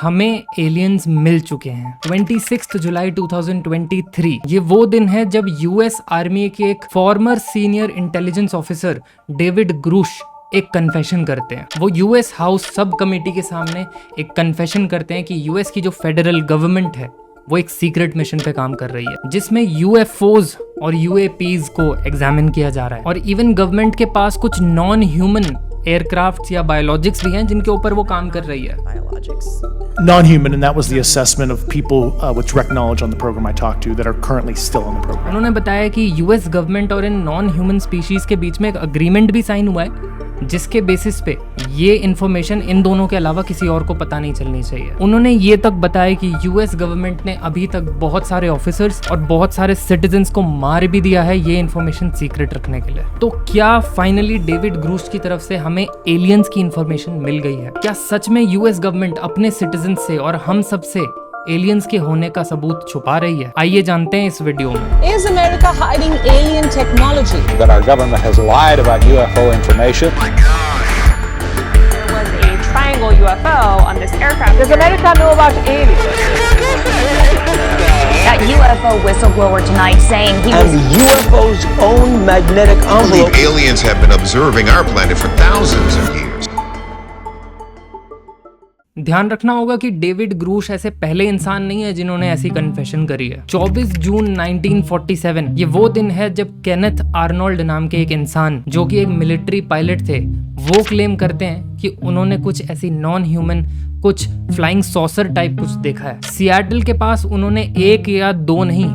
हमें एलियंस मिल चुके हैं। 26 जुलाई 2023 ये वो दिन है जब यूएस आर्मी के एक former senior intelligence officer David Grusch एक कन्फेशन करते हैं। वो यूएस हाउस सब कमेटी के सामने एक कन्फेशन करते हैं कि यूएस की जो फेडरल गवर्नमेंट है वो एक सीक्रेट मिशन पे काम कर रही है जिसमें यूएफओज और यूएपीज को एग्जामिन किया जा रहा है। और इवन गवर्नमेंट के पास कुछ नॉन ह्यूमन एयरक्राफ्ट या बायोलॉजिक्स भी हैं जिनके ऊपर वो काम कर रही है। Non-human, and that was the assessment of people with direct knowledge on the program I talked to that are currently still on the program. उन्होंने बताया कि यूएस गवर्नमेंट और इन नॉन ह्यूमन स्पीशीज के बीच में एक अग्रीमेंट भी sign हुआ है जिसके बेसिस पे ये इन्फॉर्मेशन इन दोनों के अलावा किसी और को पता नहीं चलनी चाहिए। उन्होंने ये तक बताया कि यूएस गवर्नमेंट ने अभी तक बहुत सारे ऑफिसर्स और बहुत सारे सिटीजन्स को मार भी दिया है ये इन्फॉर्मेशन सीक्रेट रखने के लिए। तो क्या फाइनली डेविड ग्रूश की तरफ से हमें एलियंस की इन्फॉर्मेशन मिल गई है? क्या सच में यूएस गवर्नमेंट अपने सिटीजन से और हम सब से एलियंस के होने का सबूत छुपा रही है? आइए जानते हैं इस वीडियो में। Is America hiding alien technology? That our government has lied about UFO information. There was a triangle UFO on this aircraft. Does America know about aliens? That UFO whistleblower tonight saying he was... And the UFO's own magnetic I envelope. believe aliens have been observing our planet for thousands of years. ध्यान रखना होगा कि David ग्रूश ऐसे पहले इंसान नहीं है जिन्होंने ऐसी कन्फेशन करी है। 24 जून 1947 ये वो दिन है जब केनेथ आर्नोल्ड नाम के एक इंसान जो कि एक मिलिट्री पायलट थे वो क्लेम करते हैं कि उन्होंने कुछ ऐसी नॉन ह्यूमन कुछ फ्लाइंग सॉसर टाइप कुछ देखा है। सियाटल के पास उन्होंने एक या दो नहीं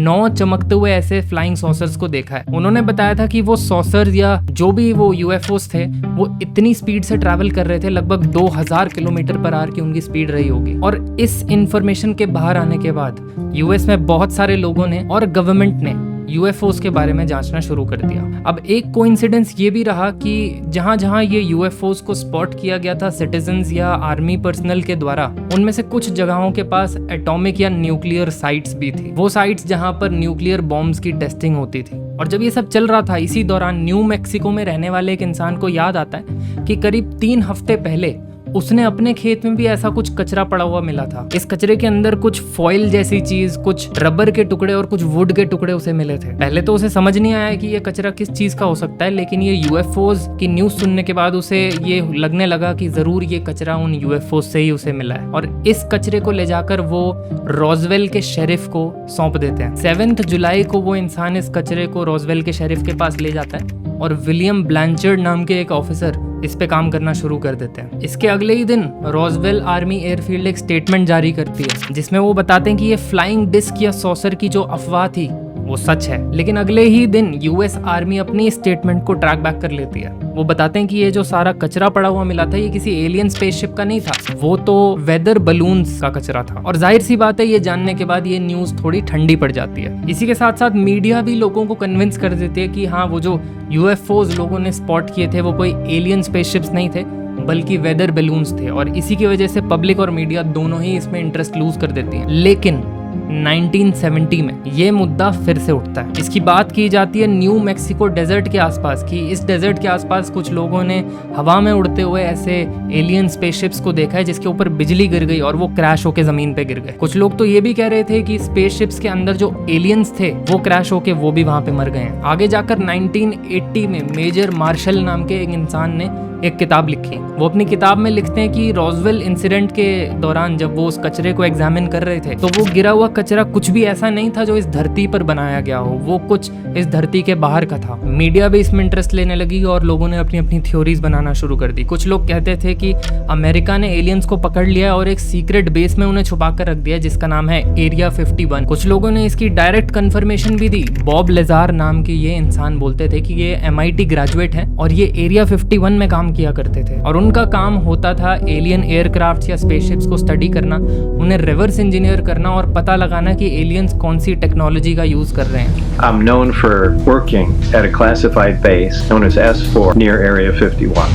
9 चमकते हुए ऐसे फ्लाइंग सॉसर्स को देखा है। उन्होंने बताया था कि वो सॉसर्स या जो भी वो यूएफओस थे वो इतनी स्पीड से ट्रैवल कर रहे थे, लगभग 2000 किलोमीटर पर आवर की उनकी स्पीड रही होगी। और इस इंफॉर्मेशन के बाहर आने के बाद यूएस में बहुत सारे लोगों ने और गवर्नमेंट ने यूएफओस के बारे में जांचना शुरू कर दिया। अब एक कोइंसिडेंस ये भी रहा कि जहां जहां ये यूएफओस को स्पॉट किया गया था सिटीजन्स या आर्मी पर्सनल के द्वारा, उनमें से कुछ जगहों के पास एटॉमिक या न्यूक्लियर साइट्स भी थी। वो साइट्स जहां पर न्यूक्लियर बॉम्ब्स की टेस्टिंग होती थी। और जब ये सब चल रहा था इसी दौरान न्यू मैक्सिको में रहने वाले एक इंसान को याद आता है कि करीब 3 हफ्ते पहले उसने अपने खेत में भी ऐसा कुछ कचरा पड़ा हुआ मिला था। इस कचरे के अंदर कुछ फॉइल जैसी चीज, कुछ रबर के टुकड़े और कुछ वुड के टुकड़े उसे मिले थे। पहले तो उसे समझ नहीं आया कि ये कचरा किस चीज का हो सकता है, लेकिन ये यूएफओज की न्यूज सुनने के बाद उसे ये लगने लगा कि जरूर ये कचरा उन यूएफओज से ही उसे मिला है। और इस कचरे को ले जाकर वो रोजवेल के शेरिफ को सौंप देते हैं। 7 जुलाई को वो इंसान इस कचरे को रोजवेल के शेरिफ के पास ले जाता है और विलियम ब्लैंचर्ड नाम के एक ऑफिसर इस पे काम करना शुरू कर देते हैं। इसके अगले ही दिन रोजवेल आर्मी एयरफील्ड एक स्टेटमेंट जारी करती है जिसमें वो बताते हैं कि ये फ्लाइंग डिस्क या सॉसर की जो अफवाह थी वो सच है। लेकिन अगले ही दिन यूएस आर्मी अपनी स्टेटमेंट को ट्रैक बैक कर लेती है। वो बताते हैं कि ये जो सारा कचरा पड़ा हुआ मिला था ये किसी एलियन स्पेसशिप का नहीं था, वो तो वेदर बलून्स का कचरा था। और जाहिर सी बात है ये जानने के बाद ये न्यूज थोड़ी ठंडी पड़ जाती है। इसी के साथ साथ मीडिया भी लोगों को कन्विंस कर देती है कि हाँ वो जो यूएफओज लोगों ने स्पॉट किए थे वो कोई एलियन स्पेसशिप्स नहीं थे बल्कि वेदर बलून्स थे। और इसी की वजह से पब्लिक और मीडिया दोनों ही इसमें इंटरेस्ट लूज कर देती हैं। लेकिन 1970 में ये मुद्दा फिर से उठता है। इसकी बात की जाती है न्यू मैक्सिको डेजर्ट के आसपास की। इस डेजर्ट के आसपास कुछ लोगों ने हवा में उड़ते हुए ऐसे एलियन स्पेसशिप्स को देखा है जिसके ऊपर बिजली गिर गई और वो क्रैश होके जमीन पे गिर गए। कुछ लोग तो ये भी कह रहे थे कि स्पेसशिप्स के अंदर जो एलियंस थे वो क्रैश होके वो भी वहां पे मर गए हैं। आगे जाकर 1980 में मेजर मार्शल नाम के एक इंसान ने एक किताब लिखी। वो अपनी किताब में लिखते हैं कि रोजवेल इंसिडेंट के दौरान जब वो उस कचरे को एग्जामिन कर रहे थे तो वो गिरा हुआ कचरा कुछ भी ऐसा नहीं था जो इस धरती पर बनाया गया हो, वो कुछ इस धरती के बाहर का था। मीडिया भी इसमें इंटरेस्ट लेने लगी और लोगों ने अपनी अपनी थ्योरीज बनाना शुरू कर दी। कुछ लोग कहते थे कि अमेरिका ने एलियंस को पकड़ लिया और एक सीक्रेट बेस में उन्हें छुपा कर रख दिया जिसका नाम है एरिया 51। कुछ लोगों ने इसकी डायरेक्ट कंफर्मेशन भी दी। बॉब लेजार नाम के ये इंसान बोलते थे कि ये MIT ग्रेजुएट है और ये एरिया 51 में काम किया करते थे और उनका काम होता था एलियन एयरक्राफ्ट या स्पेसशिप्स को स्टडी करना, उन्हें रिवर्स इंजीनियर करना और पता लगाना कि एलियंस कौन सी टेक्नोलॉजी का यूज कर रहे हैं। I'm known for working at a classified base known as S4 near Area 51.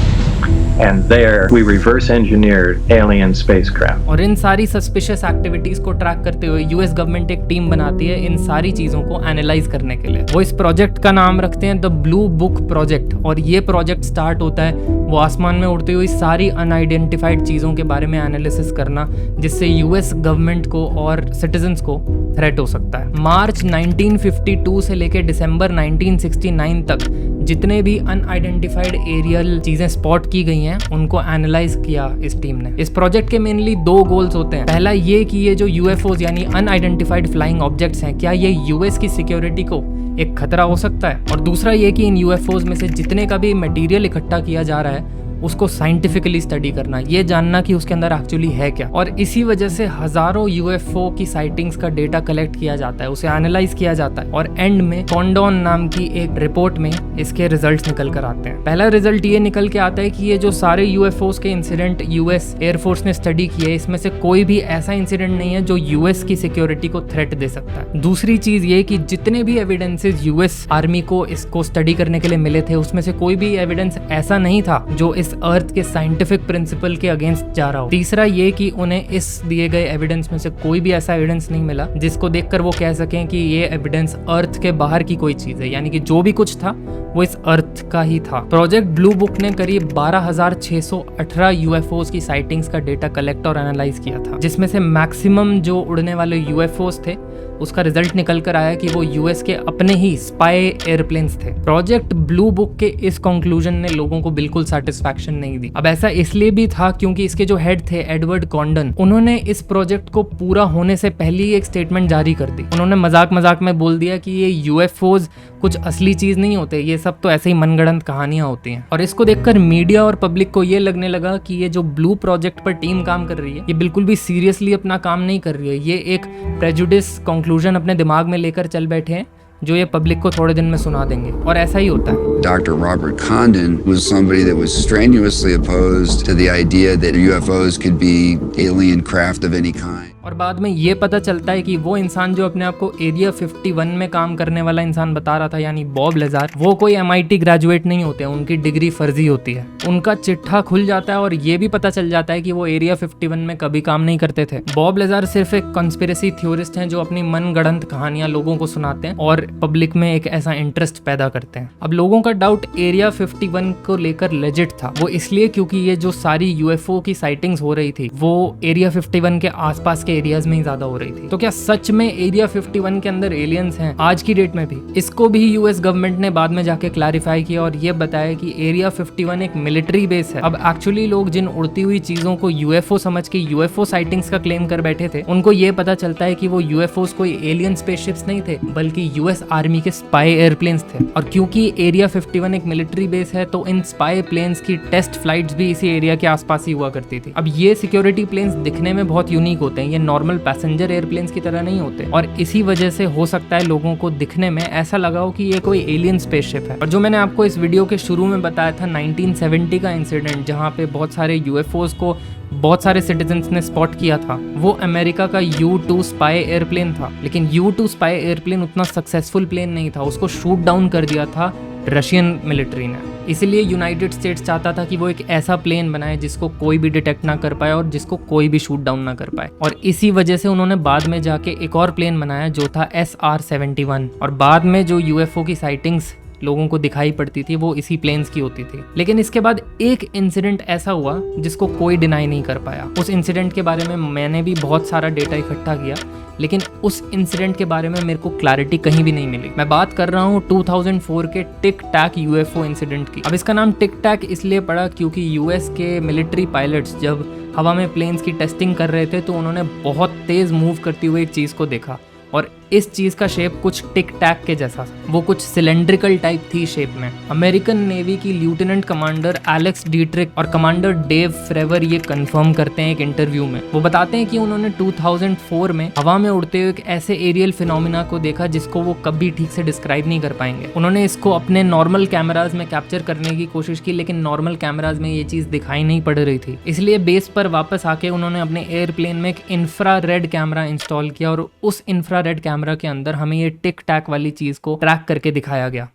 and there we reverse engineered alien spacecraft. और इन सारी सस्पिशियस एक्टिविटीज को ट्रैक करते हुए यूएस गवर्नमेंट एक टीम बनाती है इन सारी चीजों को एनालाइज करने के लिए। वो इस प्रोजेक्ट का नाम रखते हैं द ब्लू बुक प्रोजेक्ट, और ये प्रोजेक्ट स्टार्ट होता है वो आसमान में उड़ती हुई सारी अनआइडेंटिफाइड चीज़ों के बारे में एनालिसिस करना, जिससे यूएस गवर्नमेंट को और सिटीजन्स को थ्रेट हो सकता है। मार्च 1952 से लेकर दिसंबर 1969 तक जितने भी अनआइडेंटिफाइड एरियल चीज़ें स्पॉट की गई हैं उनको एनालाइज किया इस टीम ने। इस प्रोजेक्ट के मेनली 2 गोल्स होते हैं। पहला ये कि ये जो यूएफओज यानी अनआइडेंटिफाइड फ्लाइंग ऑब्जेक्ट्स हैं, क्या ये यूएस की सिक्योरिटी को एक खतरा हो सकता है, और दूसरा ये कि इन यूएफओज में से जितने का भी मटेरियल इकट्ठा किया जा रहा है उसको साइंटिफिकली स्टडी करना, ये जानना कि उसके अंदर एक्चुअली है क्या। और इसी वजह से हजारों यूएफओ की साइटिंग्स का डेटा कलेक्ट किया जाता है, उसे एनालाइज किया जाता है, और एंड में कॉन्डोन नाम की एक रिपोर्ट में इसके रिजल्ट्स निकल कर आते हैं। पहला रिजल्ट ये निकल के आता है कि ये जो सारे यूएफओस के इंसिडेंट यूएस एयरफोर्स ने स्टडी किए, इसमें से कोई भी ऐसा इंसिडेंट नहीं है जो यूएस की सिक्योरिटी को थ्रेट दे सकता है। दूसरी चीज ये कि जितने भी एविडेंसेस यूएस आर्मी को इसको स्टडी करने के लिए मिले थे उसमें से कोई भी एविडेंस ऐसा नहीं था जो इस अर्थ के साइंटिफिक प्रिंसिपल के अगेंस्ट जा रहा हो। तीसरा ये कि उन्हें इस दिए गए एविडेंस में से कोई भी ऐसा एविडेंस नहीं मिला जिसको देखकर वो कह सकें कि ये एविडेंस अर्थ के बाहर की कोई चीज है, यानी कि जो भी कुछ था वो इस अर्थ का ही था। प्रोजेक्ट ब्लू बुक ने करीब 12,618 यूएफओस की साइटिंग्स का डेटा कलेक्ट और एनालाइज किया था, जिसमें से मैक्सिमम जो उड़ने वाले यूएफओस थे उसका रिजल्ट निकल कर आया कि वो यूएस के अपने ही स्पाई एयरप्लेन्स थे। प्रोजेक्ट ब्लू बुक के इस कंक्लूजन ने लोगों को बिल्कुल सेटिस्फैक्शन नहीं दी। अब ऐसा इसलिए भी था क्योंकि इसके जो हेड थे एडवर्ड कॉन्डन, उन्होंने इस प्रोजेक्ट को पूरा होने से पहले ही एक स्टेटमेंट जारी कर दी। उन्होंने मजाक मजाक में बोल दिया कि ये यूएफओज कुछ असली चीज नहीं होते, ये सब तो ऐसे ही मनगढ़ंत कहानियां होती हैं। और इसको देखकर मीडिया और पब्लिक को ये लगने लगा कि ये जो ब्लू प्रोजेक्ट पर टीम काम कर रही है ये बिल्कुल भी सीरियसली अपना काम नहीं कर रही है, ये एक प्रेजुडिस कंक्लूजन अपने दिमाग में लेकर चल बैठे हैं जो ये पब्लिक को थोड़े दिन में सुना देंगे, और ऐसा ही होता है। Dr. Robert Condon was somebody that was strenuously opposed to the idea that UFOs could be alien craft of any kind. और बाद में ये पता चलता है कि वो इंसान जो अपने आप को एरिया 51 में काम करने वाला इंसान बता रहा था, यानी बॉब लेजार, वो कोई MIT ग्रेजुएट नहीं होते हैं, उनकी डिग्री फर्जी होती है। उनका चिट्ठा खुल जाता है और ये भी पता चल जाता है कि वो एरिया 51 में कभी काम नहीं करते थे। बॉब लेजार सिर्फ एक कॉन्स्पिरेसी थ्योरिस्ट हैं जो अपनी मनगढ़ंत कहानियां लोगों को सुनाते हैं और पब्लिक में एक ऐसा इंटरेस्ट पैदा करते हैं। अब लोगों का डाउट एरिया 51 को लेकर लेजिट था, वो इसलिए क्योंकि ये जो सारी यूएफओ की साइटिंग्स हो रही थी वो एरिया 51 के आसपास के एरियाज में ही ज्यादा हो रही थी। तो क्या सच में एरिया 51 के अंदर एलियंस हैं आज की डेट में भी? इसको भी यूएस गवर्नमेंट ने बाद में जाके क्लैरिफाई किया और ये बताया कि एरिया 51 एक मिलिट्री बेस है। अब एक्चुअली लोग जिन उड़ती हुई चीजों को यूएफओ समझ के यूएफओ साइटिंग्स का क्लेम कर बैठे थे, उनको ये पता चलता है कि वो यूएफओस कोई एलियन स्पेसशिप्स नहीं थे बल्कि यूएस आर्मी के स्पाई एयरप्लेन्स थे। और क्योंकि एरिया 51 एक मिलिट्री बेस है तो इन स्पाई प्लेन्स की टेस्ट फ्लाइट्स भी इसी एरिया के आसपास ही हुआ करती थी। अब ये सिक्योरिटी प्लेन्स दिखने में बहुत यूनिक होते हैं, ये नॉर्मल पैसेंजर एयरप्लेन्स की तरह नहीं होते, और इसी वजह से हो सकता है लोगों को दिखने में ऐसा लगा हो कि ये कोई एलियन स्पेसशिप है। और जो मैंने आपको इस वीडियो के शुरू में बताया था 1970 का इंसिडेंट जहाँ पे बहुत सारे यूएफओस को बहुत सारे सिटीजन्स ने स्पॉट किया था, वो अमेरिका का U-2 स्पाई एयरप्लेन था। लेकिन U-2 स्पाई एयरप्लेन उतना सक्सेसफुल प्लेन नहीं था, उसको शूट डाउन कर दिया था रशियन मिलिट्री ने। इसीलिए यूनाइटेड स्टेट्स चाहता था कि वो एक ऐसा प्लेन बनाए जिसको कोई भी डिटेक्ट ना कर पाए और जिसको कोई भी शूट डाउन ना कर पाए, और इसी वजह से उन्होंने बाद में जाके एक और प्लेन बनाया जो था SR-71। और बाद में जो यूएफओ की साइटिंग्स लोगों को दिखाई पड़ती थी वो इसी प्लेन्स की होती थी। लेकिन इसके बाद एक इंसिडेंट ऐसा हुआ जिसको कोई डिनाई नहीं कर पाया। उस इंसिडेंट के बारे में मैंने भी बहुत सारा डेटा इकट्ठा किया, लेकिन उस इंसिडेंट के बारे में मेरे को क्लैरिटी कहीं भी नहीं मिली। मैं बात कर रहा हूँ 2004 के टिक टैक यूएफओ इंसिडेंट की। अब इसका नाम टिक टैक इसलिए पड़ा क्योंकि यूएस के मिलिट्री पायलट्स जब हवा में प्लेन्स की टेस्टिंग कर रहे थे तो उन्होंने बहुत तेज मूव करती हुई एक चीज़ को देखा, और इस चीज का शेप कुछ टिक टैक के जैसा, वो कुछ सिलेंड्रिकल टाइप थी शेप में। अमेरिकन नेवी की लेफ्टिनेंट कमांडर एलेक्स डीट्रिक और कमांडर डेव फ्रेवर ये कंफर्म करते हैं एक इंटरव्यू में। वो बताते हैं कि उन्होंने 2004 में हवा में उड़ते हुए एक ऐसे एरियल फिनोमिना को देखा जिसको वो कभी ठीक से डिस्क्राइब नहीं कर पाएंगे। उन्होंने इसको अपने नॉर्मल कैमराज में कैप्चर करने की कोशिश की, लेकिन नॉर्मल कैमराज में ये चीज दिखाई नहीं पड़ रही थी। इसलिए बेस पर वापस आके उन्होंने अपने एयरप्लेन में एक इंफ्रारेड कैमरा इंस्टॉल किया और उस इंफ्रारेड कैमरा के अंदर हमें ये टिक टैक वाली चीज को ट्रैक करके दिखाया गया।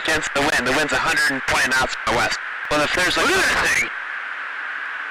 against the wind. The wind's 120 knots from the west. Well, if there's a thing,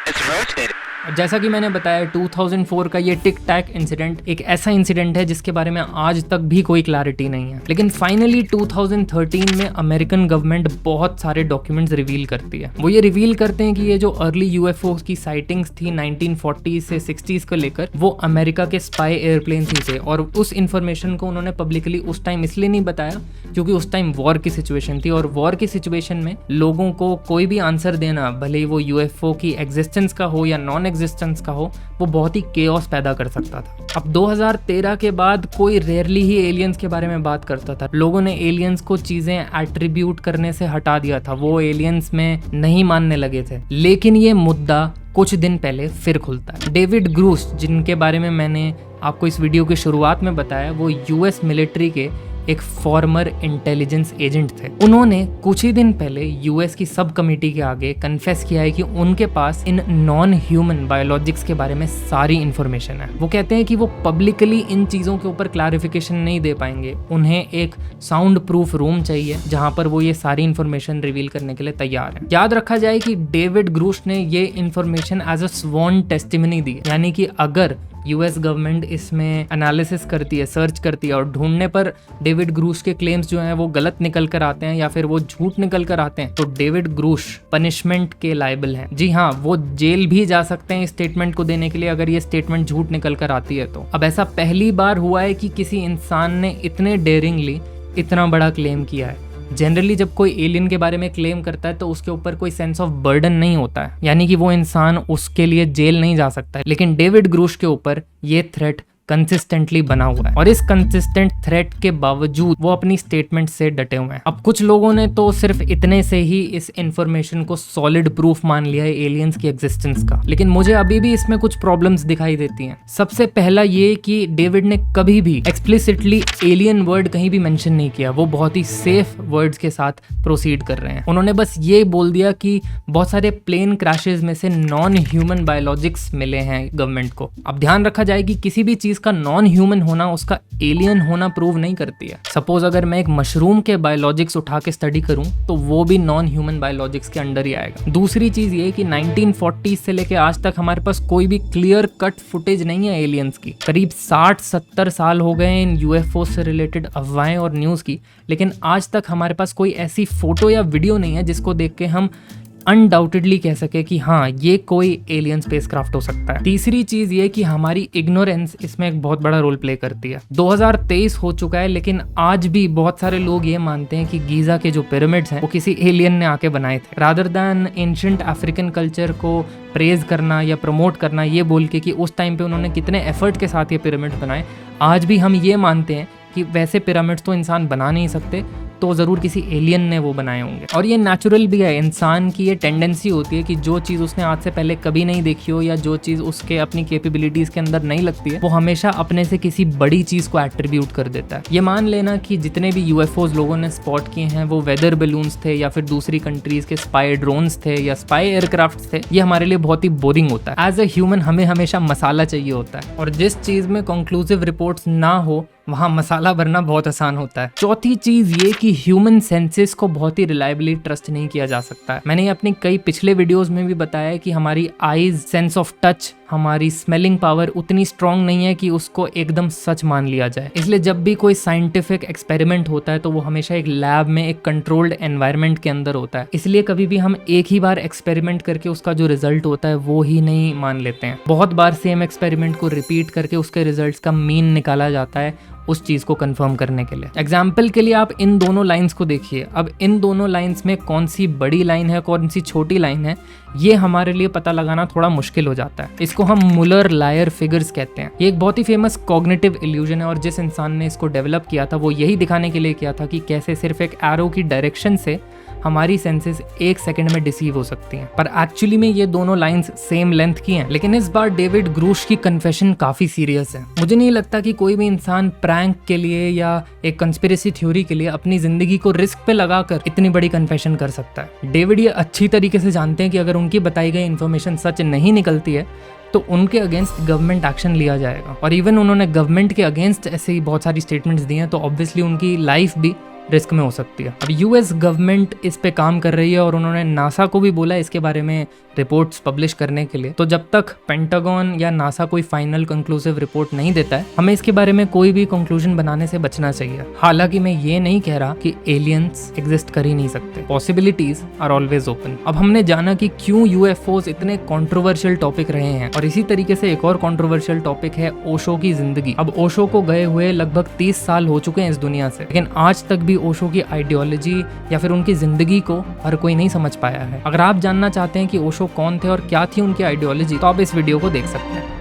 it's rotating. जैसा कि मैंने बताया 2004 का ये टिक टैक इंसिडेंट एक ऐसा इंसिडेंट है जिसके बारे में आज तक भी कोई क्लैरिटी नहीं है, लेकिन फाइनली 2013 में अमेरिकन गवर्नमेंट बहुत सारे डॉक्यूमेंट्स रिवील करती है। वो ये रिवील करते हैं कि ये जो अर्ली यूएफओ की साइटिंग्स थी 1940 से 60s को लेकर, वो अमेरिका के स्पाई एयरप्लेन्स ही थे, और उस इंफॉर्मेशन को उन्होंने पब्लिकली उस टाइम इसलिए नहीं बताया क्योंकि उस टाइम वॉर की सिचुएशन थी, और वॉर की सिचुएशन में लोगों को कोई भी आंसर देना, भले ही वो यूएफओ की एग्जिस्टेंस का हो या नॉन एग्जिस्टेंस का हो, वो बहुत ही केओस पैदा कर सकता था। अब 2013 के बाद कोई रेयरली ही एलियंस के बारे में बात करता था। लोगों ने एलियंस को चीजें एट्रीब्यूट करने से हटा दिया था, वो एलियंस में नहीं मानने लगे थे। लेकिन ये मुद्दा कुछ दिन पहले फिर खुलता है। डेविड ग्रूस, जिनके बारे में मैंने आपको इस वीडियो की शुरुआत में बताया, वो यूएस मिलिट्री के एक फॉर्मर इंटेलिजेंस एजेंट थे। उन्होंने कुछ ही दिन पहले यूएस की सब कमेटी के आगे कन्फेस किया है कि उनके पास इन नॉन ह्यूमन बायोलॉजिक्स के बारे में सारी इंफॉर्मेशन है। वो कहते हैं कि वो पब्लिकली इन चीज़ों के ऊपर क्लैरिफिकेशन नहीं दे पाएंगे, उन्हें एक साउंड प्रूफ रूम चाहिए जहां पर वो ये सारी इंफॉर्मेशन रिवील करने के लिए तैयार है। याद रखा जाए कि डेविड ग्रूस ने ये information as a sworn testimony दी, यानी कि अगर यूएस गवर्नमेंट इसमें एनालिसिस करती है, सर्च करती है, और ढूंढने पर डेविड ग्रूस के क्लेम्स जो हैं वो गलत निकल कर आते हैं या फिर वो झूठ निकल कर आते हैं, तो डेविड ग्रूस पनिशमेंट के लायबल हैं। जी हाँ, वो जेल भी जा सकते हैं इस स्टेटमेंट को देने के लिए अगर ये स्टेटमेंट झूठ निकल कर आती है तो। अब ऐसा पहली बार हुआ है कि किसी इंसान ने इतने डेयरिंगली इतना बड़ा क्लेम किया है। जनरली जब कोई एलियन के बारे में क्लेम करता है तो उसके ऊपर कोई सेंस ऑफ बर्डन नहीं होता है, यानी कि वो इंसान उसके लिए जेल नहीं जा सकता है। लेकिन डेविड ग्रूस के ऊपर ये थ्रेट कंसिस्टेंटली बना हुआ है, और इस कंसिस्टेंट थ्रेट के बावजूद वो अपनी स्टेटमेंट से डटे हुए हैं। अब कुछ लोगों ने तो सिर्फ इतने से ही इस इंफॉर्मेशन को सॉलिड प्रूफ मान लिया है एलियंस की एग्जिस्टेंस का, लेकिन मुझे अभी भी इसमें कुछ प्रॉब्लम्स दिखाई देती हैं। सबसे पहला ये कि डेविड ने कभी भी एक्सप्लिसिटली एलियन वर्ड कहीं भी मेंशन नहीं किया, वो बहुत ही सेफ वर्ड्स के साथ प्रोसीड कर रहे हैं। उन्होंने बस ये बोल दिया कि बहुत सारे प्लेन क्रैशेस में से नॉन ह्यूमन बायोलॉजिक्स मिले हैं गवर्नमेंट को। अब ध्यान रखा जाए कि किसी भी चीज का नॉन ह्यूमन होना उसका एलियन होना प्रूव नहीं करती है। सपोज अगर मैं एक मशरूम के बायोलॉजिक्स उठा के स्टडी करूं तो वो भी नॉन ह्यूमन बायोलॉजिक्स के अंडर ही आएगा। दूसरी चीज ये कि 1940 से लेके आज तक हमारे पास कोई भी क्लियर कट फुटेज नहीं है एलियंस की। करीब 60-70 साल हो गए इन यूएफओ से रिलेटेड अफवाहें और न्यूज की, लेकिन आज तक हमारे पास कोई ऐसी फोटो या वीडियो नहीं है जिसको देख के हम अनडाउटेडली कह सके कि हाँ ये कोई एलियन स्पेसक्राफ्ट हो सकता है। तीसरी चीज ये कि हमारी इग्नोरेंस इसमें एक बहुत बड़ा रोल प्ले करती है। 2023 हो चुका है, लेकिन आज भी बहुत सारे लोग ये मानते हैं कि गीजा के जो पिरामिड्स हैं वो किसी एलियन ने आके बनाए थे। Rather than ancient African culture को प्रेज करना या प्रमोट करना ये बोल के कि उस टाइम पे उन्होंने कितने एफर्ट के साथ ये पिरामिड बनाए, आज भी हम ये मानते हैं कि वैसे पिरामिड्स तो इंसान बना नहीं सकते, तो ज़रूर किसी एलियन ने वो बनाए होंगे। और ये नेचुरल भी है, इंसान की ये टेंडेंसी होती है कि जो चीज़ उसने आज से पहले कभी नहीं देखी हो या जो चीज़ उसके अपनी कैपेबिलिटीज़ के अंदर नहीं लगती है, वो हमेशा अपने से किसी बड़ी चीज़ को एट्रीब्यूट कर देता है। ये मान लेना कि जितने भी यूएफओज लोगों ने स्पॉट किए हैं वो वेदर बलून्स थे या फिर दूसरी कंट्रीज के स्पाई ड्रोन्स थे या स्पाई एयरक्राफ्ट थे, ये हमारे लिए बहुत ही बोरिंग होता है। एज अ ह्यूमन हमें हमेशा मसाला चाहिए होता है, और जिस चीज़ में कंक्लूसिव रिपोर्ट्स ना हो वहाँ मसाला भरना बहुत आसान होता है। चौथी चीज ये कि ह्यूमन सेंसेस को बहुत ही रिलायबली ट्रस्ट नहीं किया जा सकता है। मैंने अपनी कई पिछले वीडियोस में भी बताया है कि हमारी आईज, सेंस ऑफ टच, हमारी स्मेलिंग पावर उतनी स्ट्रांग नहीं है कि उसको एकदम सच मान लिया जाए। इसलिए जब भी कोई साइंटिफिक एक्सपेरिमेंट होता है तो वो हमेशा एक लैब में एक कंट्रोल्ड एनवायरनमेंट के अंदर होता है। इसलिए कभी भी हम एक ही बार एक्सपेरिमेंट करके उसका जो रिजल्ट होता है वो ही नहीं मान लेते हैं। बहुत बार सेम एक्सपेरिमेंट को रिपीट करके उसके रिजल्ट्स का मीन निकाला जाता है उस चीज को कंफर्म करने के लिए। एग्जाम्पल के लिए आप इन दोनों लाइंस को देखिए। अब इन दोनों लाइंस में कौन सी बड़ी लाइन है, कौन सी छोटी लाइन है, ये हमारे लिए पता लगाना थोड़ा मुश्किल हो जाता है। इसको हम मुलर लायर फिगर्स कहते हैं। ये एक बहुत ही फेमस कॉग्निटिव इल्यूजन है, और जिस इंसान ने इसको डेवलप किया था वो यही दिखाने के लिए किया था कि कैसे सिर्फ एक एरो की डायरेक्शन से हमारी सेंसेस 1 सेकंड में डिसीव हो सकती हैं। पर एक्चुअली में ये दोनों लाइंस सेम लेंथ की हैं। लेकिन इस बार डेविड ग्रूस की कन्फेशन काफी सीरियस है। मुझे नहीं लगता कि कोई भी इंसान प्रैंक के लिए या एक कंस्पिरेसी थ्योरी के लिए अपनी जिंदगी को रिस्क पे लगाकर इतनी बड़ी कन्फेशन कर सकता है। डेविड ये अच्छी तरीके से जानते हैं कि अगर उनकी बताई गई इन्फॉर्मेशन सच नहीं निकलती है तो उनके अगेंस्ट गवर्नमेंट एक्शन लिया जाएगा। और इवन उन्होंने गवर्नमेंट के अगेंस्ट ऐसे ही बहुत सारी स्टेटमेंट्स दी हैं, तो ऑब्वियसली उनकी लाइफ भी रिस्क में हो सकती है। अब यूएस गवर्नमेंट इस पे काम कर रही है और उन्होंने नासा को भी बोला इसके बारे में रिपोर्ट्स पब्लिश करने के लिए। तो जब तक पेंटागन या नासा कोई फाइनल कंक्लूसिव रिपोर्ट नहीं देता है, हमें इसके बारे में कोई भी कंक्लूजन बनाने से बचना चाहिए। हालांकि मैं ये नहीं कह रहा कि एलियंस एग्जिस्ट कर ही नहीं सकते, पॉसिबिलिटीज आर ऑलवेज ओपन। अब हमने जाना कि क्यों यूएफओज इतने कंट्रोवर्शियल टॉपिक रहे हैं, और इसी तरीके से एक और कंट्रोवर्शियल टॉपिक है ओशो की जिंदगी। अब ओशो को गए हुए लगभग 30 साल हो चुके हैं इस दुनिया से, लेकिन आज तक भी ओशो की आइडियोलॉजी या फिर उनकी जिंदगी को हर कोई नहीं समझ पाया है। अगर आप जानना चाहते हैं कि ओशो कौन थे और क्या थी उनकी आइडियोलॉजी, तो आप इस वीडियो को देख सकते हैं।